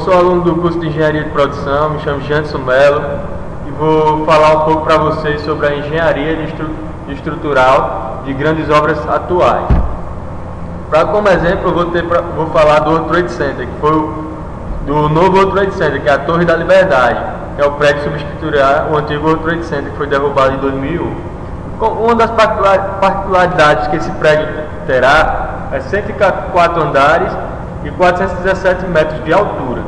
sou aluno do curso de Engenharia de Produção, me chamo Janderson Melo e vou falar um pouco para vocês sobre a engenharia estrutural de grandes obras atuais. Como exemplo, eu vou falar do World Trade Center, que foi do novo World Trade Center, que é a Torre da Liberdade, que é o prédio que substituirá o antigo World Trade Center, que foi derrubado em 2001. Uma das particularidades que esse prédio terá é 104 andares e 417 metros de altura.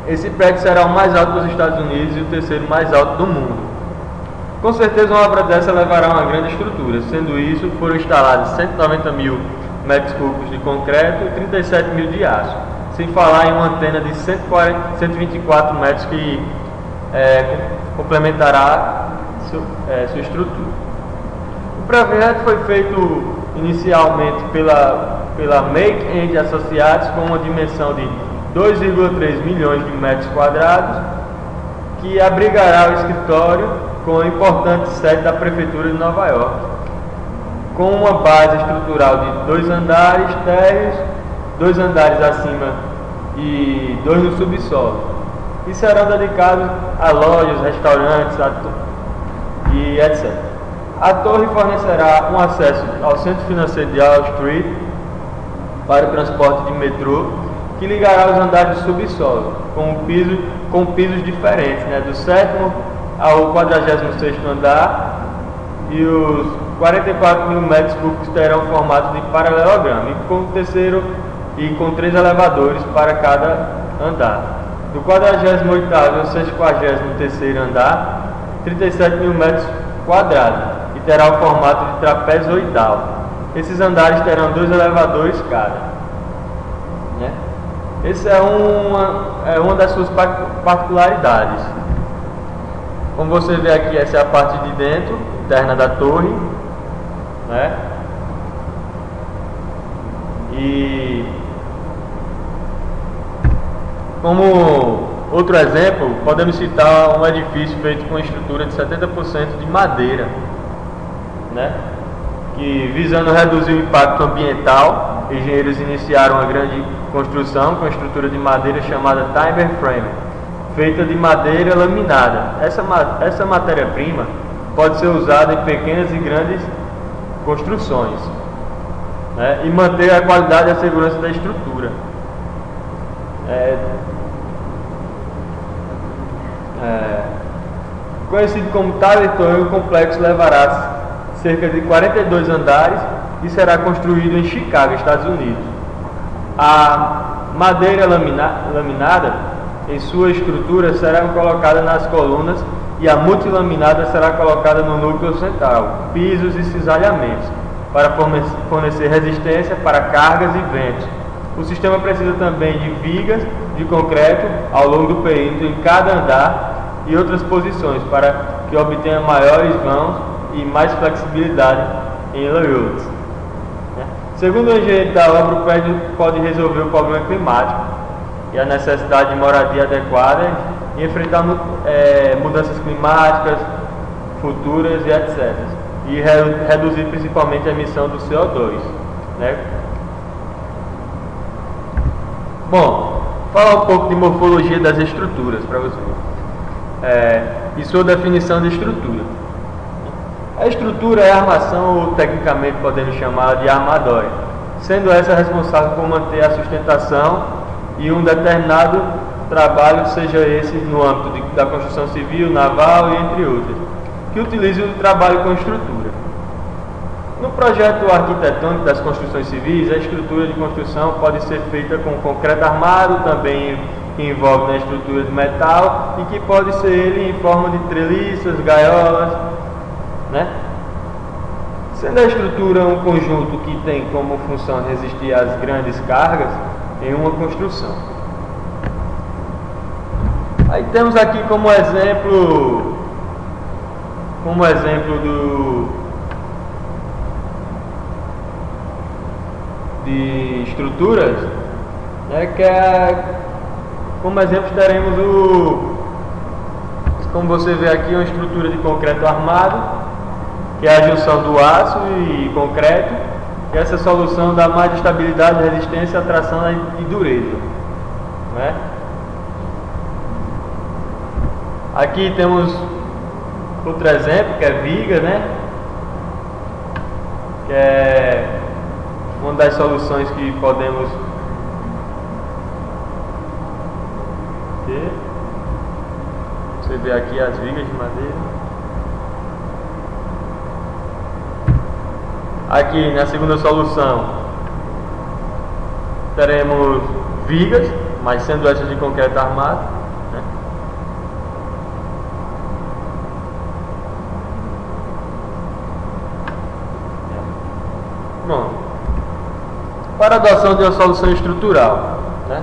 Esse prédio será o mais alto dos Estados Unidos e o terceiro mais alto do mundo. Com certeza uma obra dessa levará uma grande estrutura, sendo isso, foram instalados 190 mil metros cúbicos de concreto e 37 mil de aço, sem falar em uma antena de 124 metros que complementará sua estrutura. O projeto foi feito inicialmente pela Make and Associates com uma dimensão de 2,3 milhões de metros quadrados, que abrigará o escritório com a importante sede da Prefeitura de Nova York, com uma base estrutural de 2 andares térreos, 2 andares acima e 2 no subsolo, e serão dedicados a lojas, restaurantes e etc. A torre fornecerá um acesso ao centro financeiro de Wall Street para o transporte de metrô, que ligará os andares do subsolo, com pisos diferentes, do 7º ao 46º andar, e os 44 mil metros cúbicos terão formato de paralelogramo, e com 3 elevadores para cada andar. Do 48º ao 63º andar, 37 mil metros quadrados, e terá o formato de trapezoidal. Esses andares terão 2 elevadores cada. Essa é uma das suas particularidades. Como você vê aqui, essa é a parte de dentro, interna da torre, E como outro exemplo, podemos citar um edifício feito com estrutura de 70% de madeira, que, visando reduzir o impacto ambiental, engenheiros iniciaram uma grande construção com estrutura de madeira chamada timber frame, feita de madeira laminada. Essa matéria-prima pode ser usada em pequenas e grandes construções, e manter a qualidade e a segurança da estrutura. Conhecido como Tower Tower, o complexo levará cerca de 42 andares e será construído em Chicago, Estados Unidos. A madeira laminada em sua estrutura será colocada nas colunas e a multilaminada será colocada no núcleo central, pisos e cisalhamentos, para fornecer resistência para cargas e ventos. O sistema precisa também de vigas de concreto ao longo do perímetro em cada andar e outras posições para que obtenha maiores vãos e mais flexibilidade em layout. Segundo o engenheiro da obra, o prédio pode resolver o problema climático e a necessidade de moradia adequada e enfrentar mudanças climáticas futuras e etc. E reduzir principalmente a emissão do CO2. Bom, falar um pouco de morfologia das estruturas para vocês. E sua definição de estrutura. A estrutura é a armação, ou tecnicamente podemos chamar de armadória, sendo essa responsável por manter a sustentação e um determinado trabalho, seja esse no âmbito da construção civil, naval e entre outras, que utiliza o trabalho com estrutura. No projeto arquitetônico das construções civis, a estrutura de construção pode ser feita com concreto armado, também que envolve na estrutura de metal, e que pode ser ele em forma de treliças, gaiolas, Sendo a estrutura um conjunto que tem como função resistir às grandes cargas em uma construção. Aí temos aqui como exemplo de estruturas, como exemplo teremos como você vê aqui, uma estrutura de concreto armado, que é a junção do aço e concreto, e essa solução dá mais estabilidade, resistência, atração e dureza. Aqui temos outro exemplo, que é viga, né? Que é uma das soluções que podemos ter. Você vê aqui as vigas de madeira. Aqui na segunda solução teremos vigas, mas sendo essas de concreto armado, né? Bom, para a adoção de uma solução estrutural, né?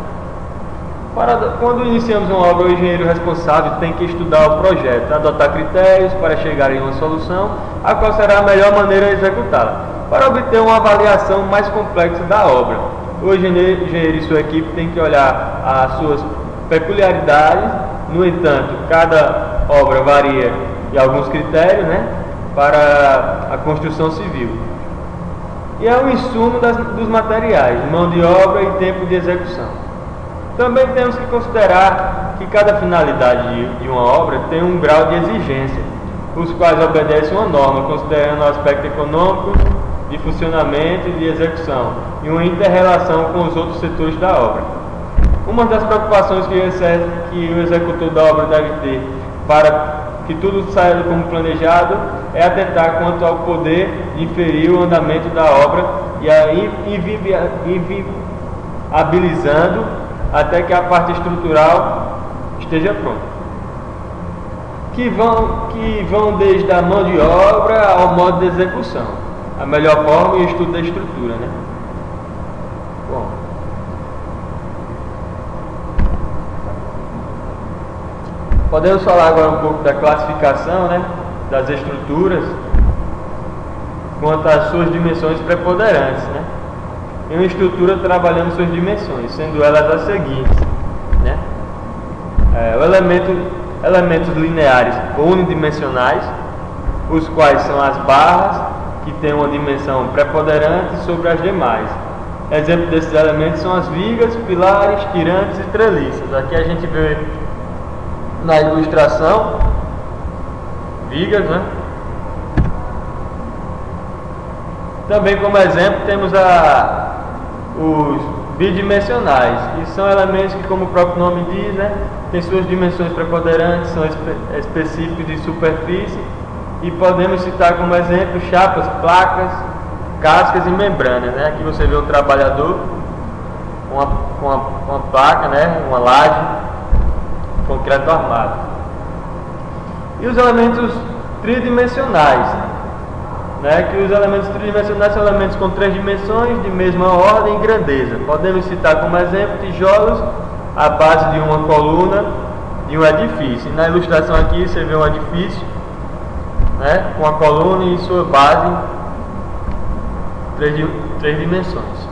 Quando iniciamos uma obra, o engenheiro responsável tem que estudar o projeto, adotar critérios para chegar em uma solução, a qual será a melhor maneira de executá-la, para obter uma avaliação mais complexa da obra. O engenheiro e sua equipe têm que olhar as suas peculiaridades. No entanto, cada obra varia em alguns critérios, né, para a construção civil. E é o insumo dos materiais, mão de obra e tempo de execução. Também temos que considerar que cada finalidade de uma obra tem um grau de exigência, os quais obedecem uma norma, considerando o aspecto econômico, de funcionamento e de execução, e uma inter-relação com os outros setores da obra. Uma das preocupações que o executor da obra deve ter para que tudo saia como planejado é atentar quanto ao poder de inferir o andamento da obra e a inviabilizando até que a parte estrutural esteja pronta. Que vão desde a mão de obra ao modo de execução, a melhor forma e o estudo da estrutura, né? Bom, podemos falar agora um pouco da classificação, né, das estruturas quanto às suas dimensões preponderantes, né? Em uma estrutura trabalhamos suas dimensões, sendo elas as seguintes, né? Elementos lineares ou unidimensionais, os quais são as barras, que têm uma dimensão preponderante sobre as demais. Exemplo desses elementos são as vigas, pilares, tirantes e treliças. Aqui a gente vê na ilustração vigas, né? Também como exemplo temos os bidimensionais, que são elementos que, como o próprio nome diz, né, têm suas dimensões preponderantes, são específicos de superfície, e podemos citar como exemplo chapas, placas, cascas e membranas, né? Aqui você vê um trabalhador com uma placa, né, uma laje, concreto armado. E os elementos tridimensionais, né, que os elementos tridimensionais são elementos com 3 dimensões de mesma ordem e grandeza. Podemos citar como exemplo tijolos à base de uma coluna de um edifício. E na ilustração aqui você vê um edifício, né, com a coluna e sua base 3 dimensões.